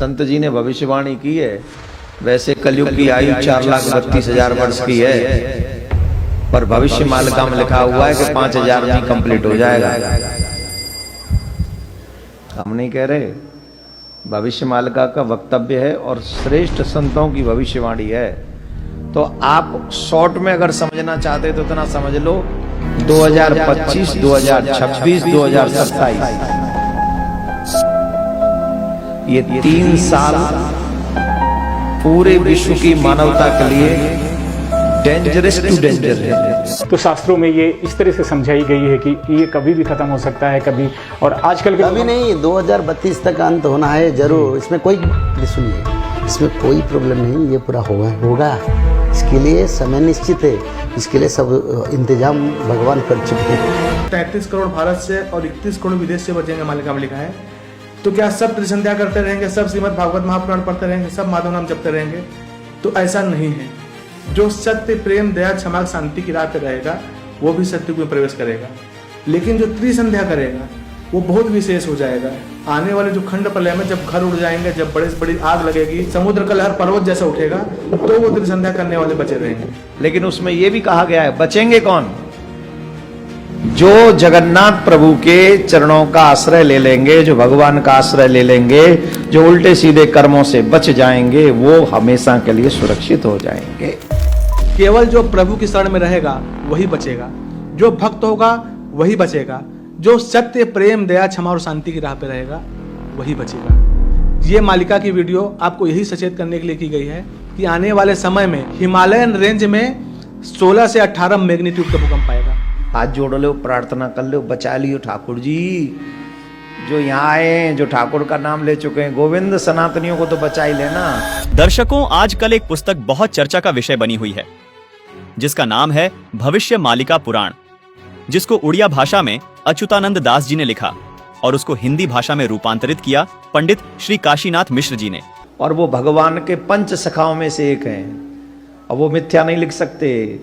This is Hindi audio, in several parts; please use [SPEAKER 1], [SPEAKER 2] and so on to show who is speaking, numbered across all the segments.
[SPEAKER 1] संत जी ने भविष्यवाणी की है। वैसे कलयुग की आयु 4,32,000 वर्ष की है, पर भविष्य मालिका में लिखा हुआ है कि 5,000 में कंप्लीट हो जाएगा। हम नहीं कह रहे, भविष्य मालिका का वक्तव्य है और श्रेष्ठ संतों की भविष्यवाणी है। तो आप शॉर्ट में अगर समझना चाहते तो इतना समझ लो, 2025, 2026, 2027 ये 3 साल पूरे विश्व की मानवता के लिए डेंजरस टू डेंजर है।
[SPEAKER 2] तो शास्त्रों में ये इस तरह से समझाई गई है कि ये कभी भी खत्म हो सकता है, कभी, और आजकल के
[SPEAKER 3] कभी नहीं, 2032 तक अंत होना है जरूर। इसमें कोई, सुनिए, इसमें कोई प्रॉब्लम नहीं, ये पूरा होगा। इसके लिए समय निश्चित है, इसके लिए सब इंतजाम भगवान कर चुके हैं।
[SPEAKER 4] 33 करोड़ भारत से और 31 करोड़ विदेश से बचेंगे, मालिका में लिखा है। तो क्या सब त्रिसंध्या करते रहेंगे, सब श्रीमद् भागवत महापुराण पढ़ते रहेंगे, सब माधव नाम जपते रहेंगे? तो ऐसा नहीं है। जो सत्य, प्रेम, दया, क्षमा, शांति की राह पे रहेगा वो भी सत्य में प्रवेश करेगा। लेकिन जो त्रिसंध्या करेगा वो बहुत विशेष हो जाएगा। आने वाले जो खंड प्रलय में जब घर उड़ जाएंगे, जब बड़े से बड़ी आग लगेगी, समुद्र का लहर पर्वत जैसा उठेगा, तो वो त्रिसंध्या करने वाले बचे रहेंगे।
[SPEAKER 1] लेकिन उसमें यह भी कहा गया है, बचेंगे कौन? जो जगन्नाथ प्रभु के चरणों का आश्रय ले लेंगे, जो भगवान का आश्रय ले लेंगे, जो उल्टे सीधे कर्मों से बच जाएंगे, वो हमेशा के लिए सुरक्षित हो जाएंगे।
[SPEAKER 4] केवल जो प्रभु की शरण में रहेगा वही बचेगा, जो भक्त होगा वही बचेगा, जो सत्य, प्रेम, दया, क्षमा और शांति की राह पे रहेगा वही बचेगा। ये मालिका की वीडियो आपको यही सचेत करने के लिए की गई है कि आने वाले समय में हिमालयन रेंज में 16 से 18 मैग्नीट्यूड का भूकंप आएगा।
[SPEAKER 1] हाथ जोड़ लो, प्रार्थना कर लो, बचा लियो ठाकुर जी। जो यहाँ आए, जो ठाकुर का नाम ले चुके हैं, गोविंद सनातनियों को तो बचा ही लेना।
[SPEAKER 5] दर्शकों, आजकल एक पुस्तक बहुत चर्चा का विषय बनी हुई है, जिसका नाम है भविष्य मालिका पुराण, जिसको उड़िया भाषा में अच्युतानंद दास जी ने लिखा और उसको हिंदी भाषा में रूपांतरित किया पंडित श्री काशीनाथ मिश्र जी ने।
[SPEAKER 1] और वो भगवान के पंच सखाओं में से एक हैं, और वो मिथ्या नहीं लिख सकते।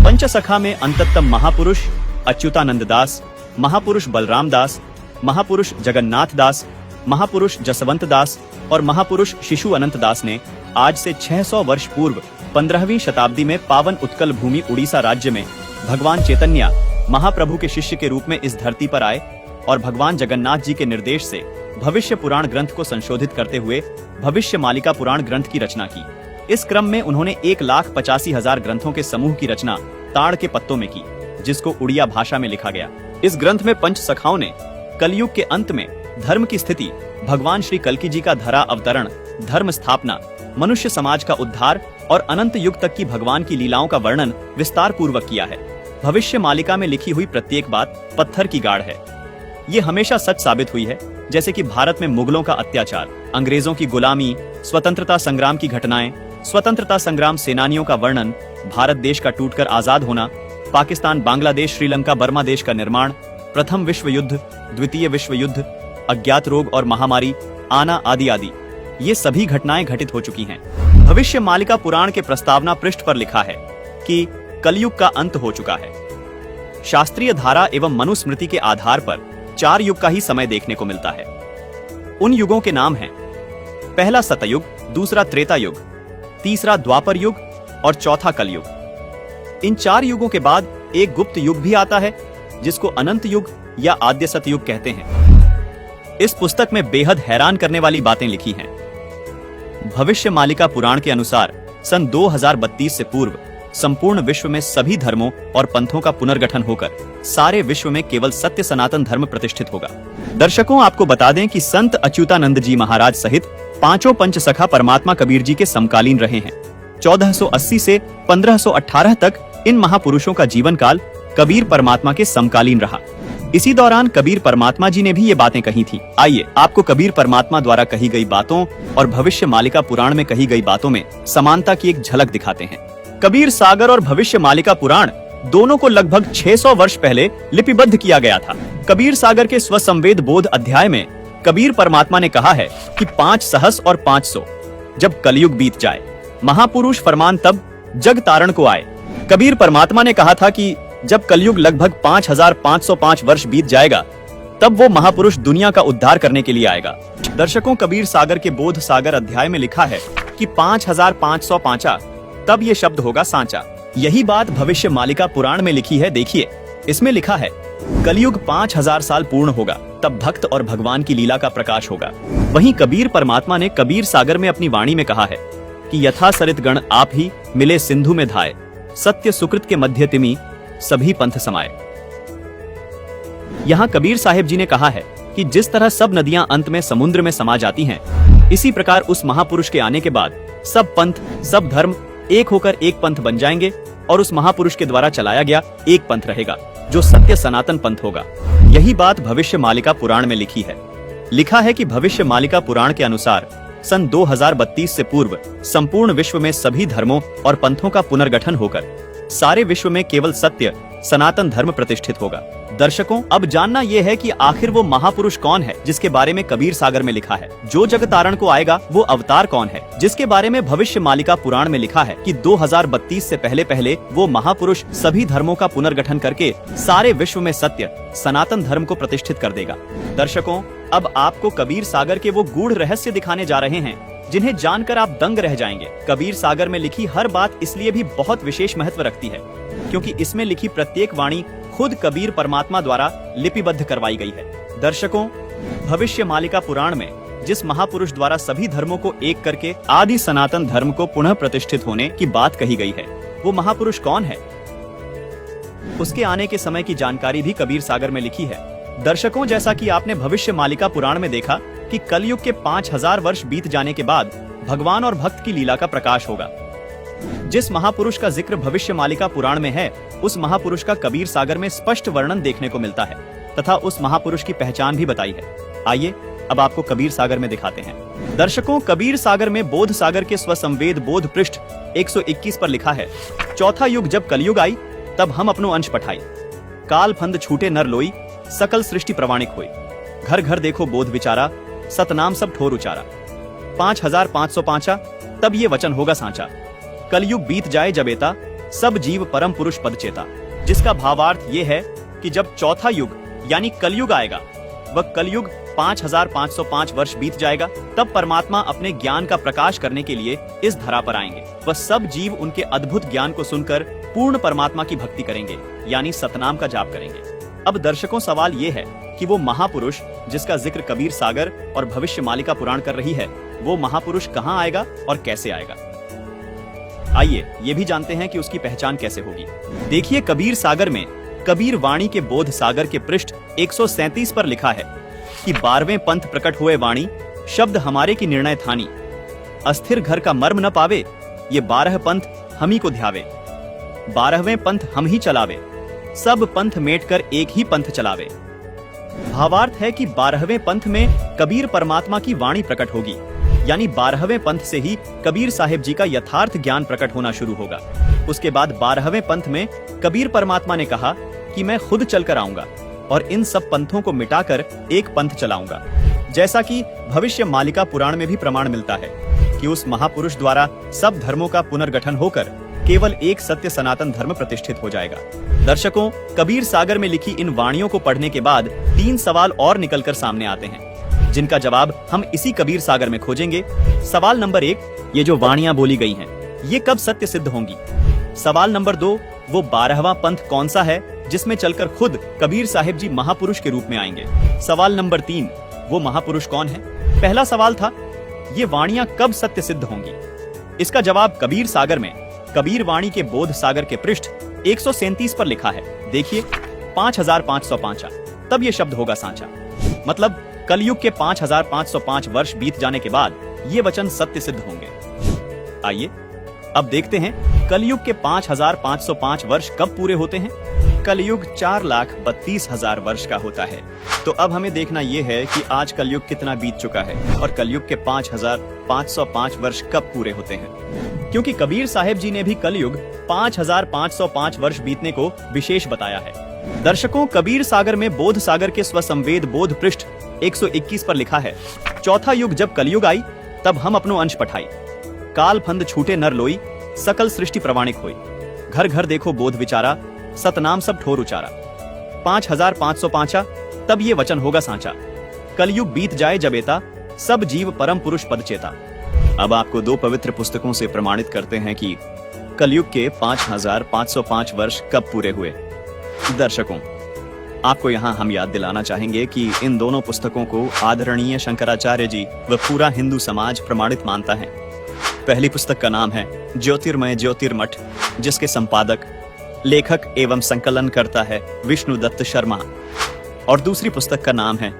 [SPEAKER 5] पंच सखा में अंततम महापुरुष अच्युतानंद दास, महापुरुष बलराम दास, महापुरुष जगन्नाथ दास, महापुरुष जसवंत दास और महापुरुष शिशु अनंत दास ने आज से 600 वर्ष पूर्व 15वीं शताब्दी में पावन उत्कल भूमि उड़ीसा राज्य में भगवान चैतन्य महाप्रभु के शिष्य के रूप में इस धरती पर आए और भगवान जगन्नाथ जी के निर्देश से भविष्य पुराण ग्रंथ को संशोधित करते हुए भविष्य मालिका पुराण ग्रंथ की रचना की। इस क्रम में उन्होंने 1,85,000 ग्रंथों के समूह की रचना ताड़ के पत्तों में की, जिसको उड़िया भाषा में लिखा गया। इस ग्रंथ में पंच सखाओं ने कलयुग के अंत में धर्म की स्थिति, भगवान श्री कल्की जी का धरा अवतरण, धर्म स्थापना, मनुष्य समाज का उद्धार और अनंत युग तक की भगवान की लीलाओं का वर्णन विस्तार पूर्वक किया है। भविष्य मालिका में लिखी हुई प्रत्येक बात पत्थर की गाढ़ है। ये हमेशा सच साबित हुई है, जैसे कि भारत में मुगलों का अत्याचार, अंग्रेजों की गुलामी, स्वतंत्रता संग्राम की घटनाएं, स्वतंत्रता संग्राम सेनानियों का वर्णन, भारत देश का टूटकर आजाद होना, पाकिस्तान, बांग्लादेश, श्रीलंका, बर्मा देश का निर्माण, प्रथम विश्व युद्ध, द्वितीय विश्व युद्ध, अज्ञात रोग और महामारी आना आदि आदि, ये सभी घटनाएं घटित हो चुकी हैं। भविष्य मालिका पुराण के प्रस्तावना पृष्ठ पर लिखा है कि कलयुग का अंत हो चुका है। शास्त्रीय धारा एवं मनुस्मृति के आधार पर 4 युग का ही समय देखने को मिलता है। उन युगों के नाम हैं: पहला सतयुग, दूसरा त्रेता युग, तीसरा द्वापर युग और चौथा कलयुग। इन 4 युगों के बाद एक गुप्त युग भी आता है, जिसको अनंत युग या आद्य सतयुग कहते हैं। इस पुस्तक में बेहद हैरान करने वाली बातें लिखी हैं। भविष्य मालिका पुराण के अनुसार सन 2032 से पूर्व संपूर्ण विश्व में सभी धर्मों और पंथों का पुनर्गठन होकर सारे विश्व में केवल सत्य सनातन धर्म प्रतिष्ठित होगा। दर्शकों, आपको बता दें कि संत अच्युतानंद जी महाराज सहित 5 पंच सखा परमात्मा कबीर जी के समकालीन रहे हैं। 1480 से 1518 तक इन महापुरुषों का जीवन काल कबीर परमात्मा के समकालीन रहा। इसी दौरान कबीर परमात्मा जी ने भी ये बातें कही थी। आइए आपको कबीर परमात्मा द्वारा कही गई बातों और भविष्य मालिका पुराण में कही गई बातों में समानता की एक झलक दिखाते हैं। कबीर सागर और भविष्य मालिका पुराण दोनों को लगभग 600 वर्ष पहले लिपिबद्ध किया गया था। कबीर सागर के स्वसंवेद बोध अध्याय में कबीर परमात्मा ने कहा है कि 5 सहस और 500 जब कलयुग बीत जाए, महापुरुष फरमान तब जग तारण को आए। कबीर परमात्मा ने कहा था कि जब कलयुग लगभग 5,505 वर्ष बीत जाएगा, तब वो महापुरुष दुनिया का उद्धार करने के लिए आएगा। दर्शकों, कबीर सागर के बोध सागर अध्याय में लिखा है कि 5505 तब ये शब्द होगा सांचा। यही बात भविष्य मालिका पुराण में लिखी है। देखिए, इसमें लिखा है कलयुग 5000 साल पूर्ण होगा, तब भक्त और भगवान की लीला का प्रकाश होगा। वहीं कबीर परमात्मा ने कबीर सागर में अपनी वाणी में कहा है कि यथा सरित गण आप ही मिले सिंधु में धाये, सत्य सुकृत के मध्य तिमि सभी पंथ समाये। यहाँ कबीर साहिब जी ने कहा है कि जिस तरह सब नदियां अंत में समुद्र में समा जाती हैं, इसी प्रकार उस महापुरुष के आने के बाद सब पंथ, सब धर्म एक होकर एक पंथ बन जाएंगे और उस महापुरुष के द्वारा चलाया गया एक पंथ रहेगा, जो सत्य सनातन पंथ होगा। यही बात भविष्य मालिका पुराण में लिखी है। लिखा है कि भविष्य मालिका पुराण के अनुसार सन 2032 से पूर्व संपूर्ण विश्व में सभी धर्मों और पंथों का पुनर्गठन होकर सारे विश्व में केवल सत्य सनातन धर्म प्रतिष्ठित होगा। दर्शकों, अब जानना यह है कि आखिर वो महापुरुष कौन है जिसके बारे में कबीर सागर में लिखा है। जो जगत तारण को आएगा वो अवतार कौन है जिसके बारे में भविष्य मालिका पुराण में लिखा है कि 2032 से पहले पहले वो महापुरुष सभी धर्मों का पुनर्गठन करके सारे विश्व में सत्य सनातन धर्म को प्रतिष्ठित कर देगा। दर्शकों, अब आपको कबीर सागर के वो गूढ़ रहस्य दिखाने जा रहे हैं जिन्हें जानकर आप दंग रह जाएंगे। कबीर सागर में लिखी हर बात इसलिए भी बहुत विशेष महत्व रखती है क्योंकि इसमें लिखी प्रत्येक वाणी खुद कबीर परमात्मा द्वारा लिपिबद्ध करवाई गई है। दर्शकों, भविष्य मालिका पुराण में जिस महापुरुष द्वारा सभी धर्मों को एक करके आदि सनातन धर्म को पुनः प्रतिष्ठित होने की बात कही गई है, वो महापुरुष कौन है, उसके आने के समय की जानकारी भी कबीर सागर में लिखी है। दर्शकों, जैसा कि आपने भविष्य मालिका पुराण में देखा कि कलयुग के 5000 वर्ष बीत जाने के बाद भगवान और भक्त की लीला का प्रकाश होगा। जिस महापुरुष का जिक्र भविष्य मालिका पुराण में है, उस महापुरुष का कबीर सागर में स्पष्ट वर्णन देखने को मिलता है तथा उस महापुरुष की पहचान भी बताई है। आइए अब आपको कबीर सागर में दिखाते हैं। दर्शकों, कबीर सागर में बोध सागर के स्वसंवेद बोध पृष्ठ 121 पर लिखा है, चौथा युग जब कलयुग आई, तब हम अपनो अंश पठाई, काल फंद छूटे नर लोई, सकल सृष्टि प्रवाणिक हुई, घर घर देखो बोध विचारा, सतनाम सब ठोर उचारा। 5505 तब ये वचन होगा सांचा, कलयुग बीत जाए जब एता, सब जीव परम पुरुष पद चेता। जिसका भावार्थ ये है कि जब चौथा युग यानी कलयुग आएगा, वह कलयुग 5505 वर्ष बीत जाएगा, तब परमात्मा अपने ज्ञान का प्रकाश करने के लिए इस धरा पर आएंगे। वह सब जीव उनके अद्भुत ज्ञान को सुनकर पूर्ण परमात्मा की भक्ति करेंगे, यानी सतनाम का जाप करेंगे। अब दर्शकों, सवाल ये है कि वो महापुरुष जिसका जिक्र कबीर सागर और भविष्य मालिका पुराण कर रही है, वो महापुरुष कहाँ आएगा और कैसे आएगा। आइए ये भी जानते हैं कि उसकी पहचान कैसे होगी। देखिए, कबीर सागर में कबीर वाणी के बोध सागर के पृष्ठ 137 पर लिखा है कि 12वें पंथ प्रकट हुए वाणी, शब्द हमारे की निर्णय थानी, अस्थिर घर का मर्म न पावे, ये 12 पंथ हम ही को ध्यावे, 12वें पंथ हम ही चलावे, सब पंथ मेट कर एक ही पंथ चलावे। भावार्थ है कि 12वें पंथ में कबीर परमात्मा की वाणी प्रकट होगी, यानी 12वें पंथ से ही कबीर साहिब जी का यथार्थ ज्ञान प्रकट होना शुरू होगा। उसके बाद 12वें पंथ में कबीर परमात्मा ने कहा कि मैं खुद चलकर आऊंगा और इन सब पंथों को मिटाकर एक पंथ चलाऊंगा। जैसा कि भविष्य मालिका पुराण में भी प्रमाण मिलता है कि उस महापुरुष द्वारा सब धर्मों का पुनर्गठन होकर केवल एक सत्य सनातन धर्म प्रतिष्ठित हो जाएगा। दर्शकों, कबीर सागर में लिखी इन वाणियों को पढ़ने के बाद 3 सवाल और निकलकर सामने आते हैं, जिनका जवाब हम इसी कबीर सागर में खोजेंगे। सवाल नंबर 1, ये जो वाणियां बोली गई हैं, ये कब सत्य सिद्ध होंगी। सवाल नंबर 2, वो 12वां पंथ कौन सा है जिसमें चलकर खुद कबीर साहिब जी महापुरुष के रूप में आएंगे। सवाल नंबर 3, वो महापुरुष कौन है। पहला सवाल था, ये वाणियां कब सत्य सिद्ध होंगी। इसका जवाब कबीर सागर में कबीर वाणी के बोध सागर के पृष्ठ 137 पर लिखा है। देखिए, 5505 तब ये शब्द होगा सांचा, मतलब कलयुग के 5505 वर्ष बीत जाने के बाद ये वचन सत्य सिद्ध होंगे। आइए अब देखते हैं कलयुग के 5505 वर्ष कब पूरे होते हैं। कलयुग 4,32,000 वर्ष का होता है। तो अब हमें देखना यह है कि आज कलयुग कितना बीत चुका है और कलयुग के 5505 वर्ष कब पूरे होते हैं, क्योंकि कबीर साहिब जी ने भी कलयुग 5505 वर्ष बीतने को विशेष बताया है। दर्शकों, कबीर सागर में बोध सागर के स्वसंवेद बोध पृष्ठ 121 पर लिखा है, चौथा युग जब कलयुग आई, तब हम अपनो अंश पठाई, काल फंद छूटे नर लोई, सकल सृष्टि प्रवाणिक हुई, घर घर देखो बोध विचारा, सतनाम सब ठोर उचारा। 5505 तब ये वचन होगा सांचा। कलयुग बीत जाए जबेता, सब जीव परम पुरुष पद चेता। अब आपको दो पवित्र पुस्तकों से प्रमाणित करते हैं कि कलयुग के 5505 वर्ष कब पूरे हुए। दर्शकों, आपको यहाँ हम याद दिलाना चाहेंगे कि इन दोनों पुस्तकों को आदरणीय शंकराचार्य जी व पूरा हिंदू समाज प्रमाणित मानता है। पहली पुस्तक का नाम है ज्योतिर्मय ज्योतिर्मठ, जिसके संपादक, लेखक एवं संकलन करता है विष्णुदत्त शर्मा, और दूसरी पुस्तक का नाम है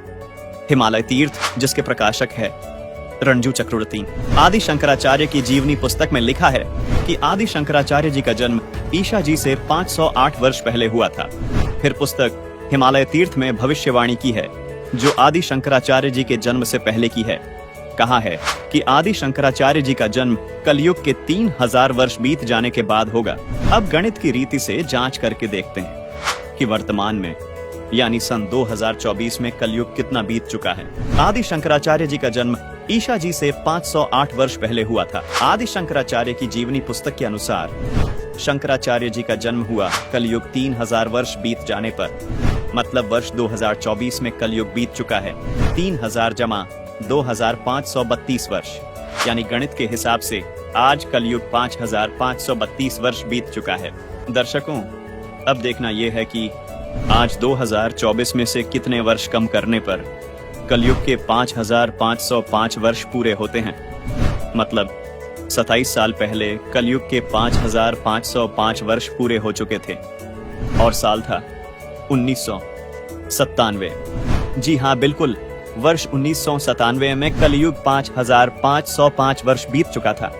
[SPEAKER 5] हिमालय तीर्थ, जिसके प्रकाशक है रणजू चक्रवर्ती। आदि शंकराचार्य की जीवनी पुस्तक में लिखा है कि आदि शंकराचार्य जी का जन्म ईशा जी से 508 वर्ष पहले हुआ था। फिर पुस्तक हिमालय तीर्थ में भविष्यवाणी की है, जो आदि शंकराचार्य जी के जन्म से पहले की है। कहा है कि आदि शंकराचार्य जी का जन्म कलयुग के 3000 वर्ष बीत जाने के बाद होगा। अब गणित की रीति से जांच करके देखते हैं कि वर्तमान में यानी सन 2024 में कलयुग कितना बीत चुका है। आदि शंकराचार्य जी का जन्म ईशा जी से 508 वर्ष पहले हुआ था। आदि शंकराचार्य की जीवनी पुस्तक के अनुसार शंकराचार्य जी का जन्म हुआ कलयुग 3000 वर्ष बीत जाने पर, मतलब वर्ष 2024 में कलयुग बीत चुका है 3000 जमा 2532 वर्ष, यानी गणित के हिसाब से आज कलयुग 5532 वर्ष बीत चुका है। दर्शकों, अब देखना यह है कि आज 2024 में से कितने वर्ष कम करने पर कलयुग के 5505 वर्ष पूरे होते हैं। मतलब 27 साल पहले कलयुग के 5505 वर्ष पूरे हो चुके थे और साल था 1997। जी हाँ, बिल्कुल, वर्ष 1997 में कलयुग 5505 वर्ष बीत चुका था।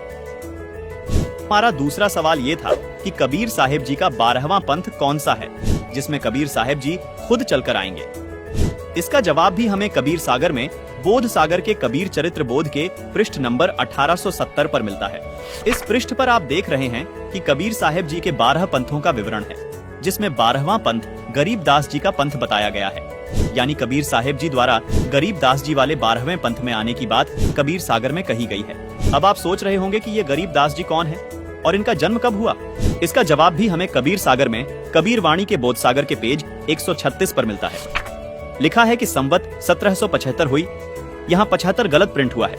[SPEAKER 5] हमारा दूसरा सवाल ये था कि कबीर साहिब जी का 12वां पंथ कौन सा है, जिसमें कबीर साहिब जी खुद चलकर आएंगे। इसका जवाब भी हमें कबीर सागर में बोध सागर के कबीर चरित्र बोध के पृष्ठ नंबर 1870 पर मिलता है। इस पृष्ठ पर आप देख रहे हैं कि कबीर साहिब जी के 12 पंथों का विवरण है, जिसमें 12वां पंथ गरीबदास जी का पंथ बताया गया है। यानी कबीर साहिब जी द्वारा गरीबदास जी वाले 12वें पंथ में आने की बात कबीर सागर में कही गई है। अब आप सोच रहे होंगे कि ये गरीबदास जी कौन है और इनका जन्म कब हुआ। इसका जवाब भी हमें कबीर सागर में कबीर वाणी के बोध सागर के पेज 136 पर मिलता है। लिखा है कि संवत 1775 हुई। यहाँ 75 गलत प्रिंट हुआ है,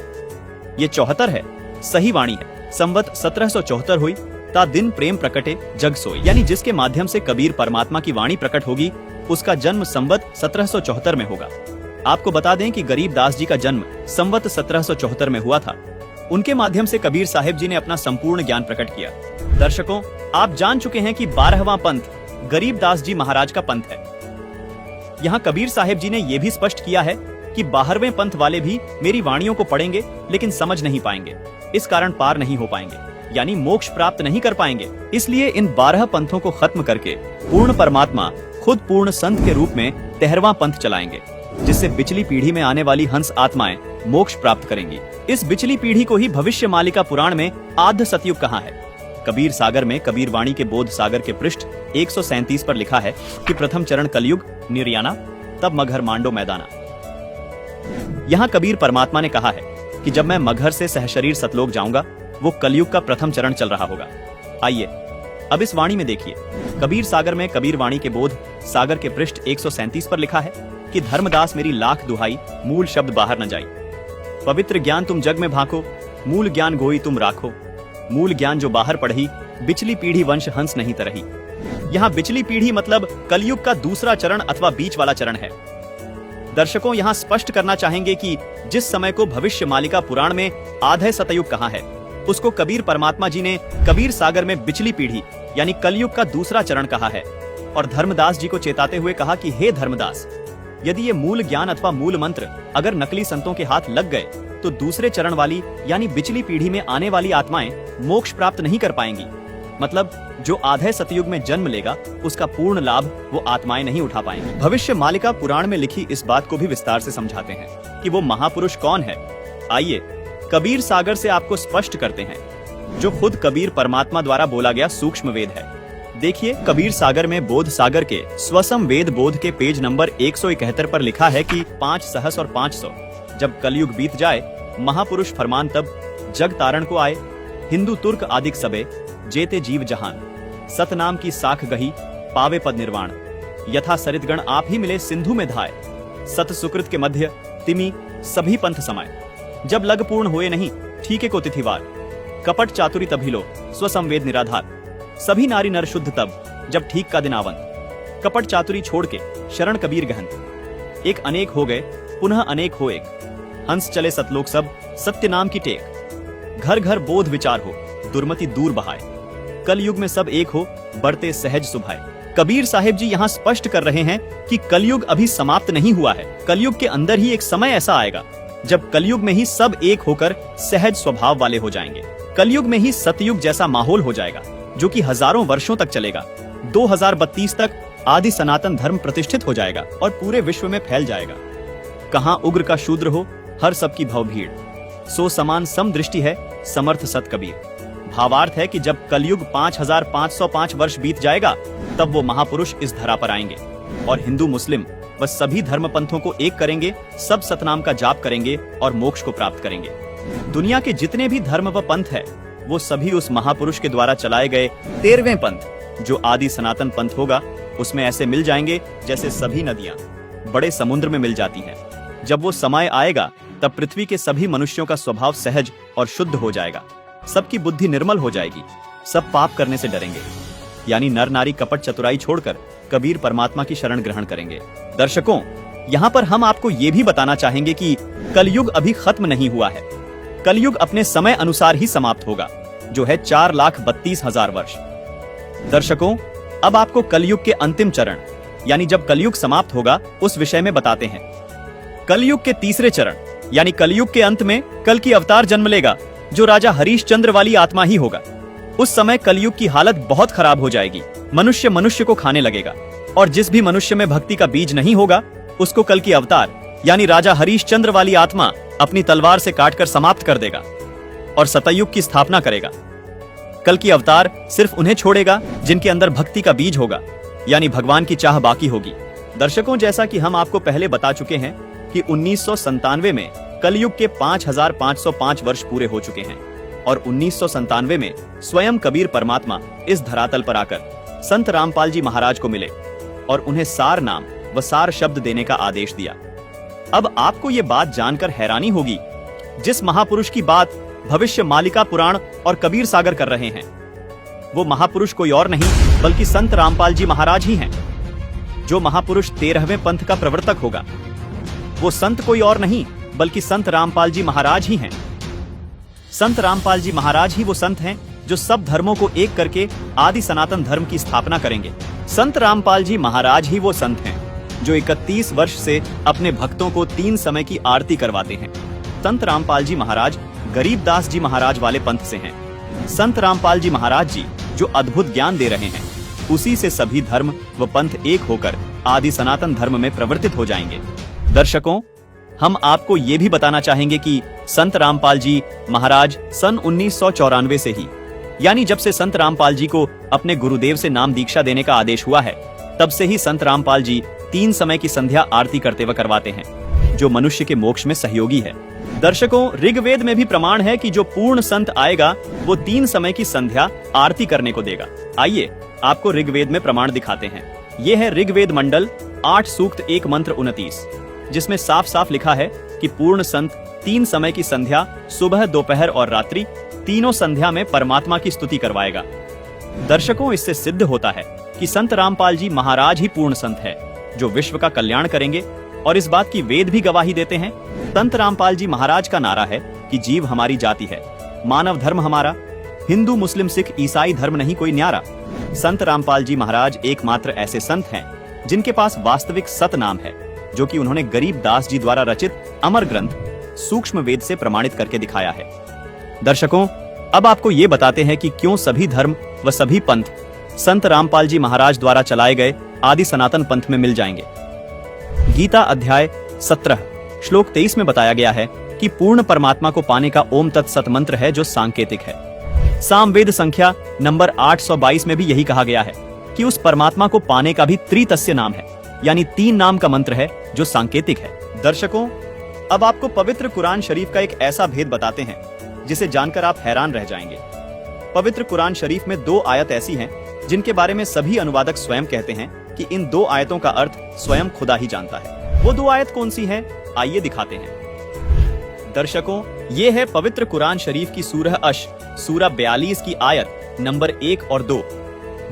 [SPEAKER 5] ये 74 है, सही वाणी है। संवत 1774 हुई, ता दिन प्रेम प्रकटे जग सोई, यानी जिसके माध्यम से कबीर परमात्मा की वाणी प्रकट होगी, उसका जन्म संवत 1774 में होगा। आपको बता दें कि गरीबदास जी का जन्म संवत 1774 में हुआ था। उनके माध्यम से कबीर साहिब जी ने अपना संपूर्ण ज्ञान प्रकट किया। दर्शकों, आप जान चुके हैं कि 12वां पंथ गरीबदास जी महाराज का पंथ है। यहाँ कबीर साहिब जी ने यह भी स्पष्ट किया है कि 12वें पंथ वाले भी मेरी वाणियों को पढ़ेंगे लेकिन समझ नहीं पाएंगे, इस कारण पार नहीं हो पाएंगे, यानी मोक्ष प्राप्त नहीं कर पाएंगे। इसलिए इन 12 पंथों को खत्म करके पूर्ण परमात्मा खुद पूर्ण संत के रूप में 13वां पंथ चलाएंगे, जिससे बिचली पीढ़ी में आने वाली हंस आत्माएं मोक्ष प्राप्त करेंगी। इस बिचली पीढ़ी को ही भविष्य मालिका पुराण में आद्य सतयुग कहा है। कबीर सागर में कबीर वाणी के बोध सागर के पृष्ठ 137 पर लिखा है कि प्रथम चरण कलयुग निर्याना, तब मगहर मांडो मैदाना। यहाँ कबीर परमात्मा ने कहा है कि जब मैं मगहर से सहशरीर सतलोक जाऊंगा, वो कलयुग का प्रथम चरण चल रहा होगा। आइए अब इस वाणी में देखिए। कबीर सागर में कबीर वाणी के बोध सागर के पृष्ठ 137 पर लिखा है कि धर्मदास मेरी लाख दुहाई, मूल शब्द बाहर न जाई। पवित्र ज्ञान तुम जग में भाको, मूल ज्ञान गोई तुम राखो। मूल ज्ञान जो बाहर पढ़ी, बिचली पीढ़ी वंश हंस नहीं तरही। यहाँ बिचली पीढ़ी मतलब कलयुग का दूसरा चरण अथवा बीच वाला चरण है। दर्शकों, यहाँ स्पष्ट करना चाहेंगे कि जिस समय को भविष्य मालिका पुराण में आधे सतयुग कहा है, उसको कबीर परमात्मा जी ने कबीर सागर में बिचली पीढ़ी यानी कलयुग का दूसरा चरण कहा है, और धर्मदास जी को चेताते हुए कहा कि हे धर्मदास, यदि ये मूल ज्ञान अथवा मूल मंत्र अगर नकली संतों के हाथ लग गए तो दूसरे चरण वाली यानी बिचली पीढ़ी में आने वाली आत्माएं मोक्ष प्राप्त नहीं कर पाएंगी। मतलब जो आधे सतयुग में जन्म लेगा, उसका पूर्ण लाभ वो आत्माएं नहीं उठा पाएंगी। भविष्य मालिका पुराण में लिखी इस बात को भी विस्तार से समझाते हैं कि वो महापुरुष कौन है। आइए कबीर सागर से आपको स्पष्ट करते हैं, जो खुद कबीर परमात्मा द्वारा बोला गया सूक्ष्म वेद है। देखिए, कबीर सागर में बोध सागर के स्वसम वेद बोध के पेज नंबर 171 पर लिखा है कि 5 सहस और 500 जब कलयुग बीत जाए, महापुरुष फरमान तब जग तारण को आए। हिंदू तुर्क आदिक सबे जेते जीव जहान, सतनाम की साख गही पावे पद निर्वाण। यथा सरितगण आप ही मिले सिंधु में धाय, सत सुकृत के मध्य तिमि सभी पंथ समाये। जब लग पूर्ण हुए नहीं ठीके को तिथिवार, कपट चातुरी तभी लो स्वसंवेद निराधार। सभी नारी नर शुद्ध तब जब ठीक का दिन आवन, कपट चातुरी छोड़ के शरण कबीर गहन। एक अनेक हो गए पुनः अनेक हो एक, हंस चले सतलोक सब सत्य नाम की टेक। घर घर बोध विचार हो दुर्मति दूर बहाए, कलयुग में सब एक हो बढ़ते सहज सुभाए। कबीर साहिब जी यहाँ स्पष्ट कर रहे हैं कि कलयुग अभी समाप्त नहीं हुआ है। कलयुग के अंदर ही एक समय ऐसा आएगा जब कलयुग में ही सब एक होकर सहज स्वभाव वाले हो जाएंगे। कलयुग में ही सतयुग जैसा माहौल हो जाएगा जो कि हजारों वर्षों तक चलेगा। 2032 तक आदि सनातन धर्म प्रतिष्ठित हो जाएगा और पूरे विश्व में फैल जाएगा। कहां उग्र का शूद्र हो हर सबकी भव भीड़, सो समान सम दृष्टि है समर्थ सत कबीर। भावार्थ है कि जब कलयुग 5505 वर्ष बीत जाएगा तब वो महापुरुष इस धरा पर आएंगे और हिंदू मुस्लिम व सभी धर्म पंथों को एक करेंगे, सब सतनाम का जाप करेंगे और मोक्ष को प्राप्त करेंगे। दुनिया के जितने भी धर्म व पंथ है वो सभी उस महापुरुष के द्वारा चलाए गए 13वें पंथ जो आदि सनातन पंथ होगा उसमें ऐसे मिल जाएंगे जैसे सभी नदियां बड़े समुद्र में मिल जाती हैं। जब वो समय आएगा तब पृथ्वी के सभी मनुष्यों का स्वभाव सहज और शुद्ध हो जाएगा, सबकी बुद्धि निर्मल हो जाएगी, सब पाप करने से डरेंगे, यानी नर नारी कपट चतुराई छोड़कर कबीर परमात्मा की शरण ग्रहण करेंगे। दर्शकों, यहाँ पर हम आपको ये भी बताना चाहेंगे कि कलयुग अभी खत्म नहीं हुआ है। कलयुग अपने समय अनुसार ही समाप्त होगा जो है 4,32,000 वर्ष। दर्शकों, अब आपको कलयुग के अंतिम चरण यानी जब कलयुग समाप्त होगा उस विषय में बताते हैं। कलयुग के तीसरे चरण यानी कलयुग के अंत में कल की अवतार जन्म लेगा जो राजा हरिश्चंद्र वाली आत्मा ही होगा। उस समय कलयुग की हालत बहुत खराब हो जाएगी, मनुष्य मनुष्य को खाने लगेगा और जिस भी मनुष्य में भक्ति का बीज नहीं होगा उसको कल की अवतार यानी राजा हरिश्चंद्र वाली आत्मा अपनी तलवार से काटकर समाप्त कर देगा और सतयुग की स्थापना करेगा। कल की अवतार सिर्फ उन्हें छोड़ेगा जिनके अंदर भक्ति का बीज होगा यानी भगवान की चाह बाकी होगी। दर्शकों, जैसा कि हम आपको पहले बता चुके हैं कि 1997 में कलयुग के 5505 वर्ष पूरे हो चुके हैं और 1997 में स्वयं कबीर परमात्मा इस धरातल पर आकर संत रामपाल जी महाराज को मिले और उन्हें सार नाम व सार शब्द देने का आदेश दिया। अब आपको ये बात जानकर हैरानी होगी, जिस महापुरुष की बात भविष्य मालिका पुराण और कबीर सागर कर रहे हैं वो महापुरुष कोई और नहीं बल्कि संत रामपाल जी महाराज ही हैं। जो महापुरुष 13वें पंथ का प्रवर्तक होगा वो संत कोई और नहीं बल्कि संत रामपाल जी महाराज ही हैं। संत रामपाल जी महाराज ही वो संत हैं जो सब धर्मों को एक करके आदि सनातन धर्म की स्थापना करेंगे। संत रामपाल जी महाराज ही वो संत हैं जो 31 वर्ष से अपने भक्तों को 3 समय की आरती करवाते हैं। संत रामपाल जी महाराज गरीबदास जी महाराज वाले पंथ से हैं। संत रामपाल जी महाराज जी जो अद्भुत ज्ञान दे रहे हैं उसी से सभी धर्म व पंथ एक होकर आदि सनातन धर्म में प्रवर्तित हो जाएंगे। दर्शकों, हम आपको ये भी बताना चाहेंगे कि संत रामपाल जी महाराज सन 1994 से ही यानी जब से संत रामपाल जी को अपने गुरुदेव से नाम दीक्षा देने का आदेश हुआ है तब से ही संत रामपाल जी 3 समय की संध्या आरती करते व करवाते हैं जो मनुष्य के मोक्ष में सहयोगी है। दर्शकों, ऋग्वेद में भी प्रमाण है कि जो पूर्ण संत आएगा वो 3 समय की संध्या आरती करने को देगा। आइए आपको ऋग्वेद में प्रमाण दिखाते हैं। ये है ऋग्वेद मंडल 8 सूक्त 1 मंत्र 29 जिसमें साफ साफ लिखा है कि पूर्ण संत 3 समय की संध्या सुबह दोपहर और रात्रि तीनों संध्या में परमात्मा की स्तुति करवाएगा। दर्शकों, इससे सिद्ध होता है कि संत रामपाल जी महाराज ही पूर्ण संत है जो विश्व का कल्याण करेंगे और इस बात की वेद भी गवाही देते हैं। संत रामपाल जी महाराज का नारा है कि जीव हमारी जाति है, मानव धर्म हमारा, हिंदू मुस्लिम सिख ईसाई धर्म नहीं कोई न्यारा। संत रामपाल जी महाराज एकमात्र ऐसे संत हैं जिनके पास वास्तविक सत नाम है जो कि उन्होंने गरीबदास जी द्वारा रचित अमर ग्रंथ सूक्ष्म वेद से प्रमाणित करके दिखाया है। दर्शकों, अब आपको ये बताते हैं कि क्यों सभी धर्म व सभी पंथ संत रामपाल जी महाराज द्वारा चलाए गए आदि सनातन पंथ में मिल जाएंगे। गीता अध्याय 17 श्लोक 23 में बताया गया है कि पूर्ण परमात्मा को पाने का ओम तत्सत मंत्र है जो सांकेतिक है। सामवेद संख्या नंबर 822 में भी यही कहा गया है कि उस परमात्मा को पाने का भी त्रितस्य नाम है यानी 3 नाम का मंत्र है जो सांकेतिक है। दर्शकों, अब आपको पवित्र कुरान शरीफ का एक ऐसा भेद बताते हैं जिसे जानकर आप हैरान रह जाएंगे। पवित्र कुरान शरीफ में 2 आयत ऐसी हैं जिनके बारे में सभी अनुवादक स्वयं कहते हैं कि इन 2 आयतों का अर्थ स्वयं खुदा ही जानता है। वो 2 आयत कौन सी हैं? आइए दिखाते हैं। दर्शकों, ये है पवित्र कुरान शरीफ की सूरह अश, सूरह 42 की आयत नंबर 1 और 2,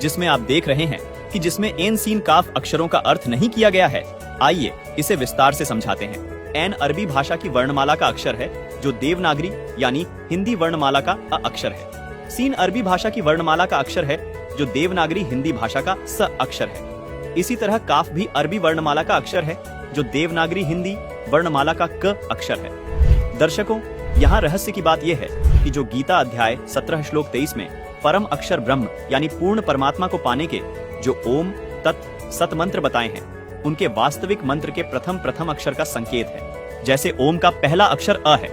[SPEAKER 5] जिसमें आप देख रहे हैं कि जिसमें एन सीन काफ अक्षरों का अर्थ नहीं किया गया है। आइए इसे विस्तार से समझाते हैं। एन अरबी भाषा की वर्णमाला का अक्षर है, जो देवनागरी यानी हिंदी वर्णमाला का अ अक्षर है। सीन अरबी भाषा की वर्णमाला का अक्षर है, जो देवनागरी हिंदी भाषा का स अक्षर है। इसी तरह काफ भी अरबी वर्णमाला का अक्षर है, जो देवनागरी हिंदी वर्णमाला का क अक्षर है। दर्शकों, यहाँ रहस्य की बात यह है कि जो गीता अध्याय 17 श्लोक 23 में परम अक्षर ब्रह्म यानी पूर्ण परमात्मा को पाने के जो ओम तत् सत मंत्र बताए हैं, उनके वास्तविक मंत्र के प्रथम अक्षर का संकेत है। जैसे ओम का पहला अक्षर अ है,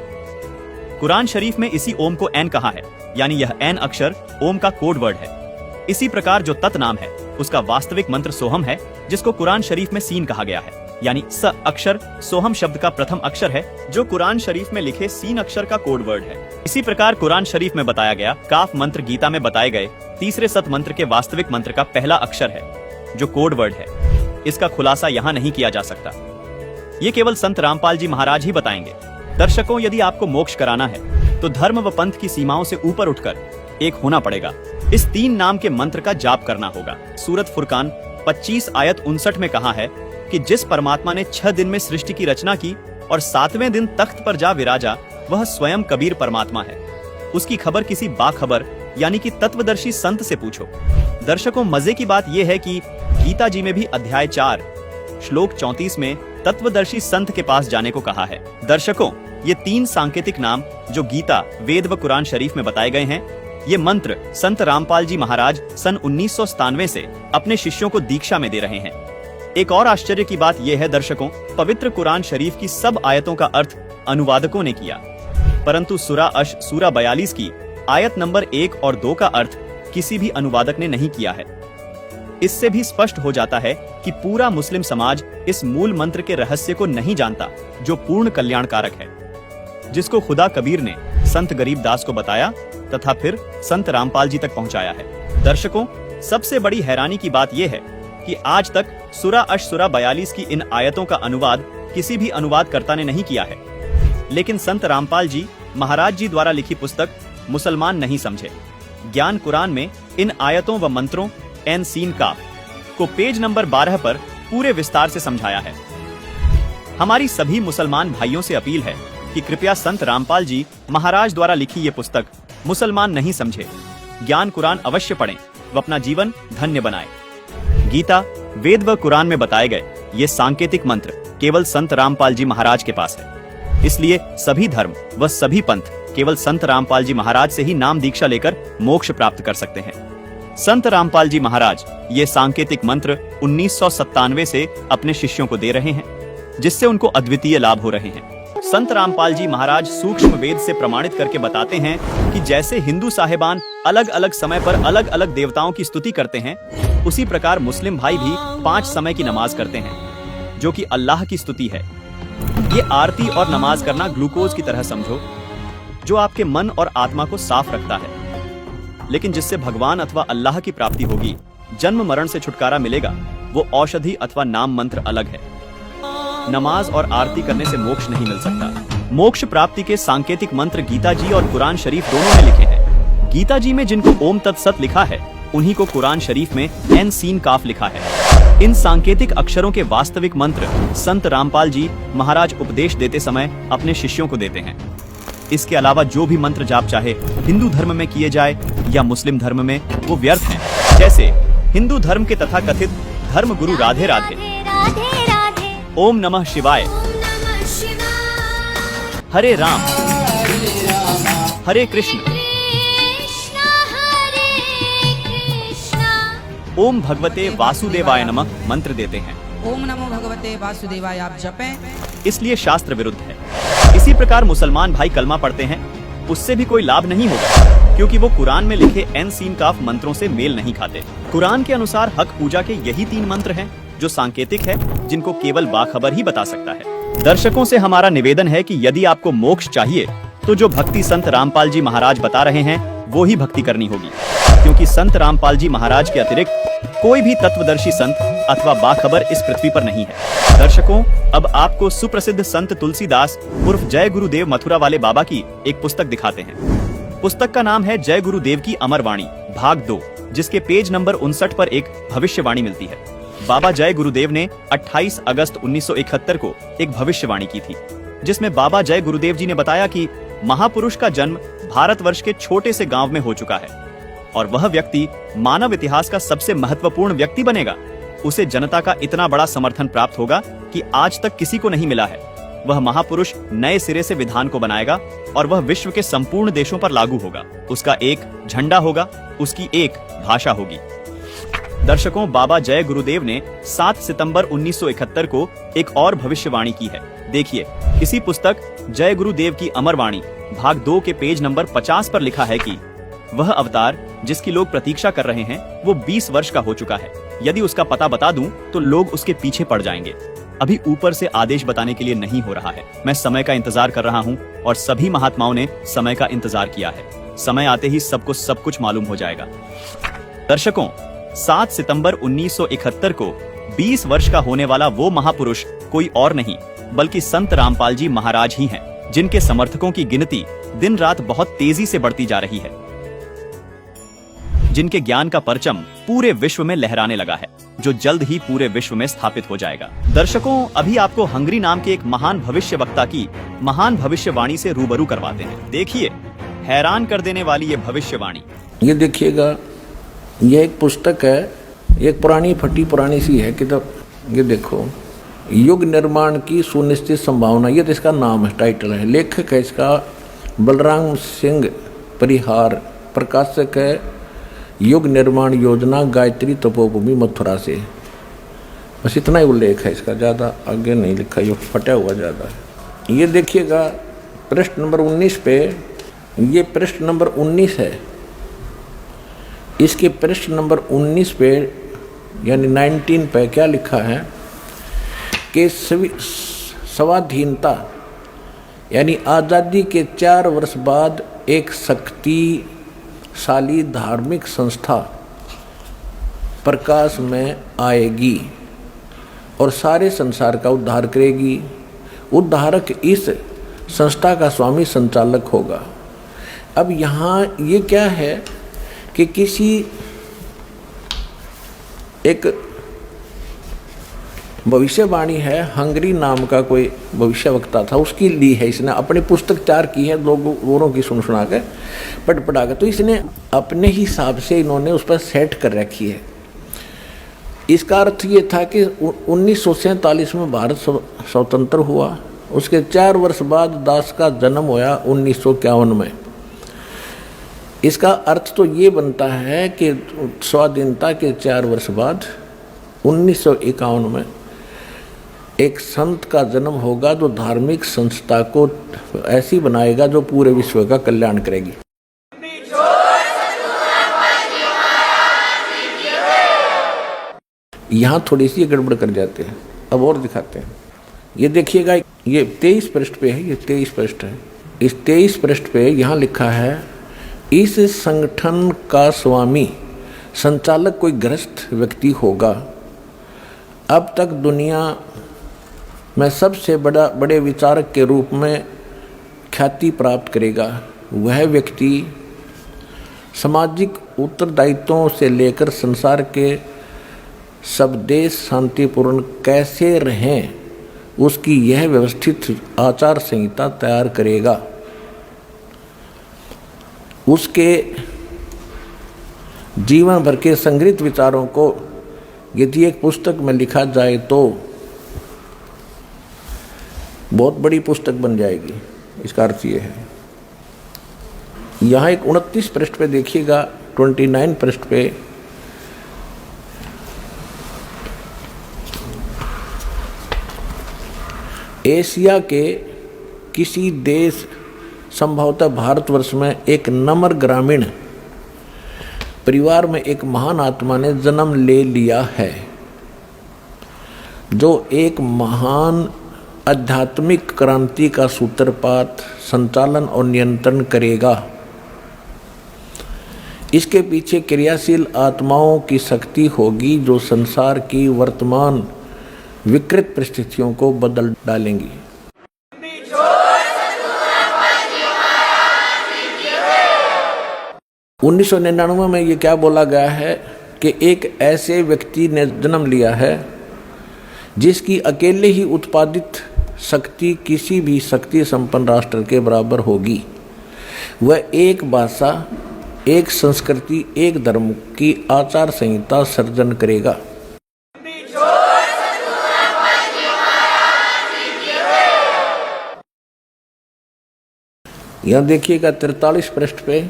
[SPEAKER 5] कुरान शरीफ में इसी ओम को एन कहा है, यानी यह एन अक्षर ओम का कोड वर्ड है। इसी प्रकार जो तत् नाम है, उसका वास्तविक मंत्र सोहम है, जिसको कुरान शरीफ में सीन कहा गया है, यानी स अक्षर सोहम शब्द का प्रथम अक्षर है, जो कुरान शरीफ में लिखे सीन अक्षर का कोड वर्ड है। इसी प्रकार कुरान शरीफ में बताया गया काफ मंत्र गीता में बताए गए तीसरे सत मंत्र के वास्तविक मंत्र का पहला अक्षर है, जो कोड वर्ड है। इसका खुलासा यहाँ नहीं किया जा सकता, ये केवल संत रामपाल जी महाराज ही बताएंगे। दर्शकों, यदि आपको मोक्ष कराना है तो धर्म व पंथ की सीमाओं से ऊपर उठकर एक होना पड़ेगा। इस 3 नाम के मंत्र का जाप करना होगा। सूरत फुरकान 25 आयत 59 में कहा है कि जिस परमात्मा ने 6 दिन में सृष्टि की रचना की और 7वें दिन तख्त पर जा विराजा, वह स्वयं कबीर परमात्मा है। उसकी खबर किसी बाखबर यानी कि तत्वदर्शी संत से पूछो। दर्शकों, मजे की बात यह है कि गीता जी में भी अध्याय 4 श्लोक 34 में तत्वदर्शी संत के पास जाने को कहा है। दर्शकों, ये 3 सांकेतिक नाम जो गीता, वेद व कुरान शरीफ में बताए गए हैं, ये मंत्र संत रामपाल जी महाराज सन 1997 से अपने शिष्यों को दीक्षा में दे रहे हैं। एक और आश्चर्य की बात यह है दर्शकों, पवित्र कुरान शरीफ की सब आयतों का अर्थ अनुवादकों ने किया, परंतु सूरह अश सूरह 42 की आयत नंबर 1 और 2 का अर्थ किसी भी अनुवादक ने नहीं किया है। इससे भी स्पष्ट हो जाता है कि पूरा मुस्लिम समाज इस मूल मंत्र के रहस्य को नहीं जानता, जो पूर्ण कल्याणकारक है, जिसको खुदा कबीर ने संत गरीबदास को बताया तथा फिर संत रामपाल जी तक पहुंचाया है। दर्शकों, सबसे बड़ी हैरानी की बात यह है कि आज तक सूरह अश सूरह 42 की इन आयतों का अनुवाद किसी भी अनुवादकर्ता ने नहीं किया है। लेकिन संत रामपाल जी महाराज जी द्वारा लिखी पुस्तक मुसलमान नहीं समझे ज्ञान कुरान में इन आयतों व मंत्रों एन सीन काफ को पेज नंबर 12 पर पूरे विस्तार से समझाया है। हमारी सभी मुसलमान भाइयों से अपील है कि कृपया संत रामपाल जी महाराज द्वारा लिखी ये पुस्तक मुसलमान नहीं समझे ज्ञान कुरान अवश्य पढ़ें व अपना जीवन धन्य बनाएं। गीता, वेद व कुरान में बताए गए ये सांकेतिक मंत्र केवल संत रामपाल जी महाराज के पास है। इसलिए सभी धर्म व सभी पंथ केवल संत रामपाल जी महाराज से ही नाम दीक्षा लेकर मोक्ष प्राप्त कर सकते हैं। संत रामपाल जी महाराज ये सांकेतिक मंत्र 1997 से अपने शिष्यों को दे रहे हैं, जिससे उनको अद्वितीय लाभ हो रहे हैं। संत रामपाल जी महाराज सूक्ष्म वेद से प्रमाणित करके बताते हैं कि जैसे हिंदू साहिबान अलग अलग समय पर अलग अलग देवताओं की स्तुति करते हैं, उसी प्रकार मुस्लिम भाई भी 5 समय की नमाज करते हैं, जो कि अल्लाह की स्तुति है। ये आरती और नमाज करना ग्लूकोज की तरह समझो, जो आपके मन और आत्मा को साफ रखता है, लेकिन जिससे भगवान अथवा अल्लाह की प्राप्ति होगी, जन्म मरण से छुटकारा मिलेगा, वो औषधि अथवा नाम मंत्र अलग है। नमाज और आरती करने से मोक्ष नहीं मिल सकता। मोक्ष प्राप्ति के सांकेतिक मंत्र गीता जी और कुरान शरीफ दोनों में लिखे हैं। गीता जी में जिनको ओम तत्सत लिखा है, उन्हीं को कुरान शरीफ में एन सीन काफ लिखा है। इन सांकेतिक अक्षरों के वास्तविक मंत्र संत रामपाल जी महाराज उपदेश देते समय अपने शिष्यों को देते हैं। इसके अलावा जो भी मंत्र जाप चाहे हिंदू धर्म में किए जाए या मुस्लिम धर्म में, वो व्यर्थ हैं। जैसे हिंदू धर्म के तथाकथित धर्म गुरु राधे राधे, ओम नमः शिवाय, हरे राम हरे कृष्ण, ओम भगवते वासुदेवाय नमः मंत्र देते हैं।
[SPEAKER 6] ओम नमो भगवते वासुदेवाय आप जपें।
[SPEAKER 5] इसलिए शास्त्र विरुद्ध है। इसी प्रकार मुसलमान भाई कलमा पढ़ते हैं, उससे भी कोई लाभ नहीं होगा, क्योंकि वो कुरान में लिखे एन सीन काफ मंत्रों से मेल नहीं खाते। कुरान के अनुसार हक पूजा के यही 3 मंत्र हैं जो सांकेतिक है, जिनको केवल बाखबर ही बता सकता है। दर्शकों से हमारा निवेदन है कि यदि आपको मोक्ष चाहिए तो जो भक्ति संत रामपाल जी महाराज बता रहे हैं वो ही भक्ति करनी होगी, क्योंकि संत रामपाल जी महाराज के अतिरिक्त कोई भी तत्वदर्शी संत अथवा बाखबर इस पृथ्वी पर नहीं है। दर्शकों, अब आपको सुप्रसिद्ध संत तुलसीदास उर्फ जय गुरुदेव मथुरा वाले बाबा की एक पुस्तक दिखाते हैं। पुस्तक का नाम है जय गुरुदेव की अमर वाणी भाग 2, जिसके पेज नंबर 59 पर एक भविष्यवाणी मिलती है। बाबा जय गुरुदेव ने 28 अगस्त 1971 को एक भविष्यवाणी की थी, जिसमें बाबा जय गुरुदेव जी ने बताया कि महापुरुष का जन्म भारतवर्ष के छोटे से गांव में हो चुका है और वह व्यक्ति मानव इतिहास का सबसे महत्वपूर्ण व्यक्ति बनेगा। उसे जनता का इतना बड़ा समर्थन प्राप्त होगा कि आज तक किसी को नहीं मिला है। वह महापुरुष नए सिरे से विधान को बनाएगा और वह विश्व के संपूर्ण देशों पर लागू होगा। उसका एक झंडा होगा, उसकी एक भाषा होगी। दर्शकों, बाबा जय गुरुदेव ने 7 सितंबर 1971 को एक और भविष्यवाणी की है। देखिए, इसी पुस्तक जय गुरुदेव की अमर वाणी भाग 2 के पेज नंबर 50 पर लिखा है कि वह अवतार जिसकी लोग प्रतीक्षा कर रहे हैं वो 20 वर्ष का हो चुका है। यदि उसका पता बता दूं तो लोग उसके पीछे पड़ जाएंगे। अभी ऊपर से आदेश बताने के लिए नहीं हो रहा है। मैं समय का इंतजार कर रहा हूं और सभी महात्माओं ने समय का इंतजार किया है। समय आते ही सबको सब कुछ मालूम हो जाएगा। दर्शकों, 7 सितंबर 1971 को 20 वर्ष का होने वाला वो महापुरुष कोई और नहीं बल्कि संत रामपाल जी महाराज ही हैं, जिनके समर्थकों की गिनती दिन रात बहुत तेजी से बढ़ती जा रही है, जिनके ज्ञान का परचम पूरे विश्व में लहराने लगा है, जो जल्द ही पूरे विश्व में स्थापित हो जाएगा। दर्शकों, अभी आपको हंगरी नाम के एक महान भविष्यवक्ता की महान भविष्यवाणी से रूबरू करवाते हैं। देखिए, हैरान कर देने वाली ये भविष्यवाणी।
[SPEAKER 7] ये देखिएगा, यह एक पुस्तक है, एक पुरानी फटी पुरानी सी है किताब। ये देखो, युग निर्माण की सुनिश्चित संभावना, ये तो इसका नाम है, टाइटल है। लेखक है इसका बलराम सिंह परिहार, प्रकाशक है युग निर्माण योजना, गायत्री तपोभूमि मथुरा से। बस इतना ही उल्लेख है इसका, ज़्यादा आगे नहीं लिखा, ये फटा हुआ ज़्यादा है। ये देखिएगा पृष्ठ नंबर 19 पे, ये पृष्ठ नंबर 19 है। इसके पृष्ठ नंबर 19 पे यानी 19 पे क्या लिखा है कि स्वाधीनता यानी आज़ादी के 4 वर्ष बाद एक शक्तिशाली धार्मिक संस्था प्रकाश में आएगी और सारे संसार का उद्धार करेगी। उद्धारक इस संस्था का स्वामी संचालक होगा। अब यहाँ ये क्या है कि किसी एक भविष्यवाणी है, हंगरी नाम का कोई भविष्यवक्ता था, उसकी ली है इसने, अपनी पुस्तक तैयार की है, लोगों की सुना के पढ़ा के, तो इसने अपने हिसाब से इन्होंने उस पर सेट कर रखी है। इसका अर्थ ये था कि 1947 में भारत स्वतंत्र हुआ, उसके 4 वर्ष बाद दास का जन्म होया 1951 में। इसका अर्थ तो ये बनता है कि स्वाधीनता के 4 वर्ष बाद 1951 में एक संत का जन्म होगा जो धार्मिक संस्था को ऐसी बनाएगा जो पूरे विश्व का कल्याण करेगी। यहाँ थोड़ी सी गड़बड़ कर जाते हैं, अब और दिखाते हैं। ये देखिएगा, ये 23 पृष्ठ पे है, ये 23 पृष्ठ है। इस 23 पृष्ठ पे यहाँ लिखा है, इस संगठन का स्वामी संचालक कोई ग्रस्त व्यक्ति होगा। अब तक दुनिया में सबसे बड़े विचारक के रूप में ख्याति प्राप्त करेगा। वह व्यक्ति सामाजिक उत्तरदायित्वों से लेकर संसार के सब देश शांतिपूर्ण कैसे रहें उसकी यह व्यवस्थित आचार संहिता तैयार करेगा। उसके जीवन भर के संग्रहित विचारों को यदि एक पुस्तक में लिखा जाए तो बहुत बड़ी पुस्तक बन जाएगी। इसका अर्थ ये है। यहाँ एक 29 पृष्ठ पे देखिएगा, 29 पृष्ठ पे एशिया के किसी देश, संभवतः भारतवर्ष में, एक नम्र ग्रामीण परिवार में एक महान आत्मा ने जन्म ले लिया है जो एक महान आध्यात्मिक क्रांति का सूत्रपात, संचालन और नियंत्रण करेगा। इसके पीछे क्रियाशील आत्माओं की शक्ति होगी जो संसार की वर्तमान विकृत परिस्थितियों को बदल डालेंगी। उन्नीस सौ 99 में ये क्या बोला गया है कि एक ऐसे व्यक्ति ने जन्म लिया है जिसकी अकेले ही उत्पादित शक्ति किसी भी शक्ति संपन्न राष्ट्र के बराबर होगी। वह एक भाषा, एक संस्कृति, एक धर्म की आचार संहिता सर्जन करेगा। यहां देखिएगा 43 पृष्ठ पे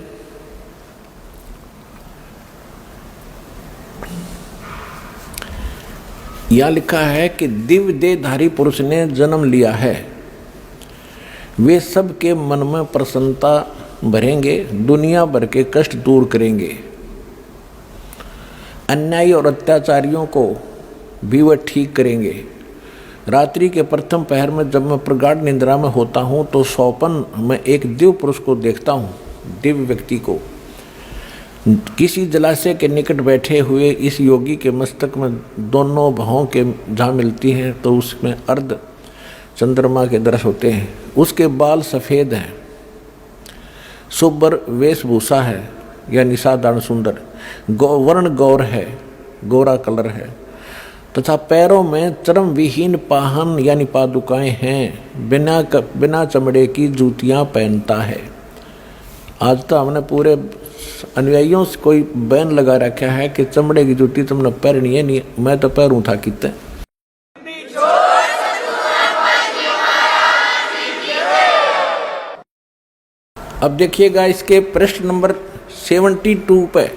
[SPEAKER 7] यह लिखा है कि दिव्य देहधारी पुरुष ने जन्म लिया है। वे सबके मन में प्रसन्नता भरेंगे, दुनिया भर के कष्ट दूर करेंगे। अन्यायी और अत्याचारियों को भी वह ठीक करेंगे। रात्रि के प्रथम पहर में जब मैं प्रगाढ़ निद्रा में होता हूँ तो स्वप्न में एक दिव्य पुरुष को देखता हूँ। दिव्य व्यक्ति को किसी जलाशय के निकट बैठे हुए इस योगी के मस्तक में दोनों भौं के जहाँ मिलती हैं तो उसमें अर्ध चंद्रमा के दृश्य होते हैं। उसके बाल सफ़ेद हैं, सुब्र वेशभूषा है यानी साधारण सुंदर, वर्ण गौर है, गोरा कलर है तथा पैरों में चर्म विहीन पाहन यानी पादुकाएं हैं। बिना चमड़े की जूतियां पहनता है। आज तो हमने पूरे अनुयायियों से कोई बैन लगा रखा है कि चमड़े की जूती तुमने पहननी है, नहीं मैं तो पैरूं था कितने। अब देखिएगा इसके पृष्ठ नंबर 72 पे,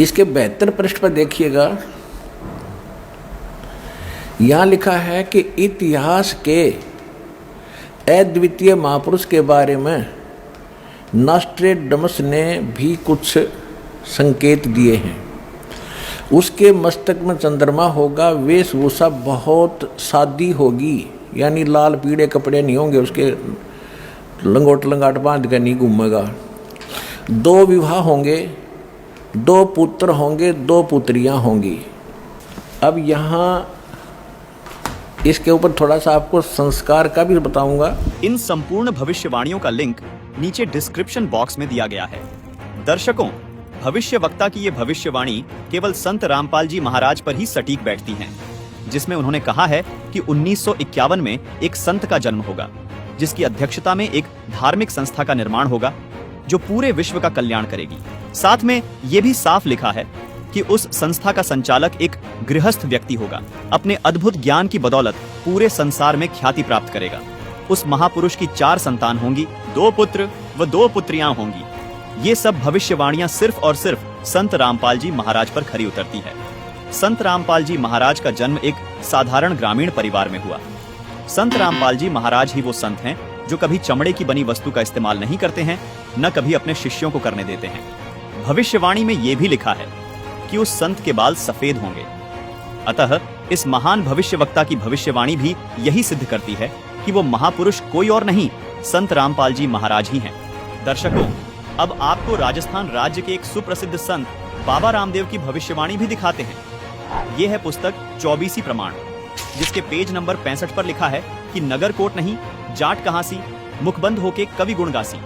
[SPEAKER 7] इसके 72 पृष्ठ पर देखिएगा, यहां लिखा है कि इतिहास के अद्वितीय महापुरुष के बारे में नॉस्ट्रेडमस ने भी कुछ संकेत दिए हैं। उसके मस्तक में चंद्रमा होगा, वेशभूषा बहुत सादी होगी यानी लाल पीले कपड़े नहीं होंगे, उसके लंगोट लंगाट बांध कर नहीं घूमेगा। 2 विवाह होंगे, 2 पुत्र होंगे, 2 पुत्रियां होंगी। अब यहाँ इसके ऊपर थोड़ा सा आपको संस्कार का भी बताऊंगा।
[SPEAKER 5] इन संपूर्ण भविष्यवाणियों का लिंक नीचे डिस्क्रिप्शन बॉक्स में दिया गया है। दर्शकों, भविष्य वक्ता की ये भविष्यवाणी केवल संत रामपाल जी महाराज पर ही सटीक बैठती हैं, जिसमें उन्होंने कहा है कि 1951 में एक संत का जन्म होगा, जिसकी अध्यक्षता में एक धार्मिक संस्था का निर्माण होगा जो पूरे विश्व का कल्याण करेगी। साथ में ये भी साफ लिखा है कि उस संस्था का संचालक एक गृहस्थ व्यक्ति होगा, अपने अद्भुत ज्ञान की बदौलत पूरे संसार में ख्याति प्राप्त करेगा। उस महापुरुष की 4 संतान होंगी, 2 पुत्र व 2 पुत्रियां होंगी। ये सब भविष्यवाणियां सिर्फ और सिर्फ संत रामपाल जी महाराज पर खरी उतरती है। संत रामपाल जी महाराज का जन्म एक साधारण ग्रामीण परिवार में हुआ। संत रामपाल जी महाराज ही वो संत हैं जो कभी चमड़े की बनी वस्तु का इस्तेमाल नहीं करते हैं, न कभी अपने शिष्यों को करने देते हैं। भविष्यवाणी में ये भी लिखा है कि उस संत के बाल सफेद होंगे। अतः इस महान भविष्यवक्ता की भविष्यवाणी भी यही सिद्ध करती है कि वो महापुरुष कोई और नहीं, संत रामपाल जी महाराज ही हैं। दर्शकों, अब आपको राजस्थान राज्य के एक सुप्रसिद्ध संत बाबा रामदेव की भविष्यवाणी भी दिखाते हैं। ये है पुस्तक 24 प्रमाण, जिसके पेज नंबर 65 पर लिखा है कि नगर कोट नहीं, जाट कहां सी, मुखबंद होके कवि गुण गासी।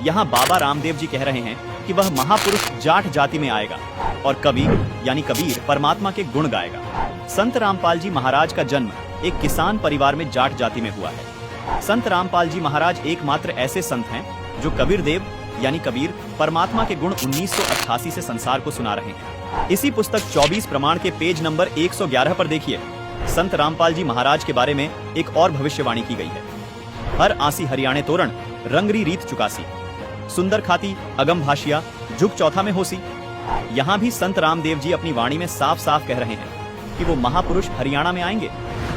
[SPEAKER 5] यहाँ बाबा रामदेव जी कह रहे हैं कि वह महापुरुष जाट जाति में आएगा और कवि यानी कबीर परमात्मा के गुण गाएगा। संत रामपाल जी महाराज का जन्म एक किसान परिवार में जाट जाति में हुआ है। संत रामपाल जी महाराज एकमात्र ऐसे संत हैं जो कबीर देव यानी कबीर परमात्मा के गुण 1988 से संसार को सुना रहे हैं। इसी पुस्तक 24 प्रमाण के पेज नंबर 111 पर देखिए, संत रामपाल जी महाराज के बारे में एक और भविष्यवाणी की गई है। हर आसी हरियाणे तोरण, रंगरी रीत चुकासी, सुंदर खाती अगम भाषिया, झुक चौथा में होसी। यहाँ भी संत रामदेव जी अपनी वाणी में साफ साफ कह रहे हैं कि वो महापुरुष हरियाणा में आएंगे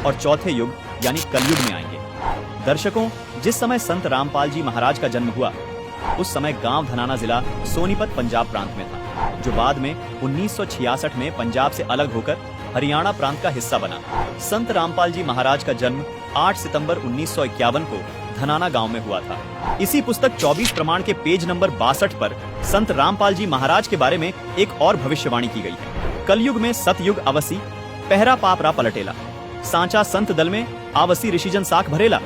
[SPEAKER 5] और चौथे युग यानी कलयुग में आएंगे। दर्शकों, जिस समय संत रामपाल जी महाराज का जन्म हुआ उस समय गांव धनाना जिला सोनीपत पंजाब प्रांत में था, जो बाद में 1966 में पंजाब से अलग होकर हरियाणा प्रांत का हिस्सा बना। संत रामपाल जी महाराज का जन्म 8 सितंबर 1951 को धनाना गांव में हुआ था। इसी पुस्तक 24 प्रमाण के पेज नंबर 62 पर संत रामपाल जी महाराज के बारे में एक और भविष्यवाणी की गई है। कलयुग में सतयुग अवसी, पहरा पाप रा पलटेला, सांचा संत दल में आवसी ऋषिजन साख भरेला।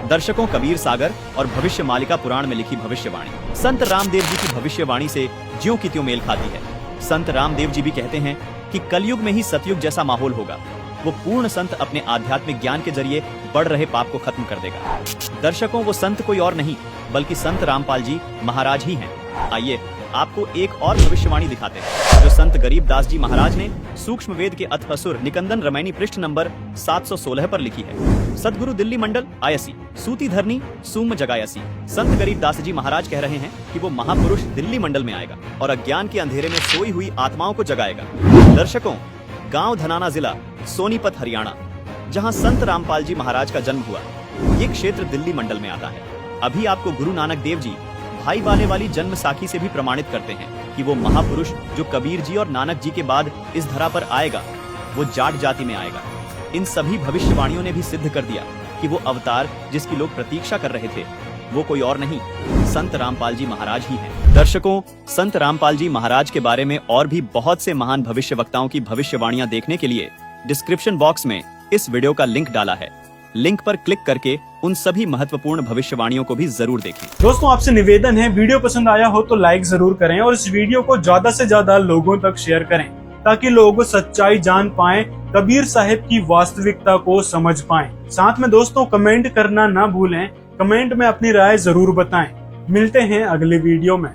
[SPEAKER 5] दर्शकों, कबीर सागर और भविष्य मालिका पुराण में लिखी भविष्यवाणी संत रामदेव जी की भविष्यवाणी से ज्यों की त्यों मेल खाती है। संत रामदेव जी भी कहते हैं कि कलयुग में ही सतयुग जैसा माहौल होगा। वो पूर्ण संत अपने आध्यात्मिक ज्ञान के जरिए बढ़ रहे पाप को खत्म कर देगा। दर्शकों, वो संत कोई और नहीं बल्कि संत रामपाल जी महाराज ही हैं। आइए आपको एक और भविष्यवाणी दिखाते हैं जो संत गरीब दास जी महाराज ने सूक्ष्म वेद के अथअसुर निकंदन रमैनी पृष्ठ नंबर 716 पर लिखी है। सदगुरु दिल्ली मंडल आयसी, सूती धरनी सूम जगायसी। संत गरीब दास जी महाराज कह रहे हैं कि वो महापुरुष दिल्ली मंडल में आएगा और अज्ञान के अंधेरे में सोई हुई आत्माओं को जगाएगा। दर्शकों, गांव धनाना जिला सोनीपत हरियाणा, जहां संत रामपाल जी महाराज का जन्म हुआ, ये क्षेत्र दिल्ली मंडल में आता है। अभी आपको गुरु नानक देव जी भाई वाले वाली जन्म साखी से भी प्रमाणित करते हैं कि वो महापुरुष जो कबीर जी और नानक जी के बाद इस धरा पर आएगा, वो जाट जाति में आएगा। इन सभी भविष्यवाणियों ने भी सिद्ध कर दिया कि वो अवतार जिसकी लोग प्रतीक्षा कर रहे थे, वो कोई और नहीं, संत रामपाल जी महाराज ही हैं। दर्शकों, संत रामपाल जी महाराज के बारे में और भी बहुत से महान भविष्यवक्ताओं की भविष्यवाणियां देखने के लिए डिस्क्रिप्शन बॉक्स में इस वीडियो का लिंक डाला है। लिंक पर क्लिक करके उन सभी महत्वपूर्ण भविष्यवाणियों को भी जरूर देखें।
[SPEAKER 8] दोस्तों, आपसे निवेदन है, वीडियो पसंद आया हो तो लाइक जरूर करें और इस वीडियो को ज्यादा से ज्यादा लोगों तक शेयर करें ताकि लोग सच्चाई जान पाएं, कबीर साहिब की वास्तविकता को समझ पाएं। साथ में दोस्तों, कमेंट करना ना भूलें, कमेंट में अपनी राय जरूर बताएं। मिलते हैं अगले वीडियो में।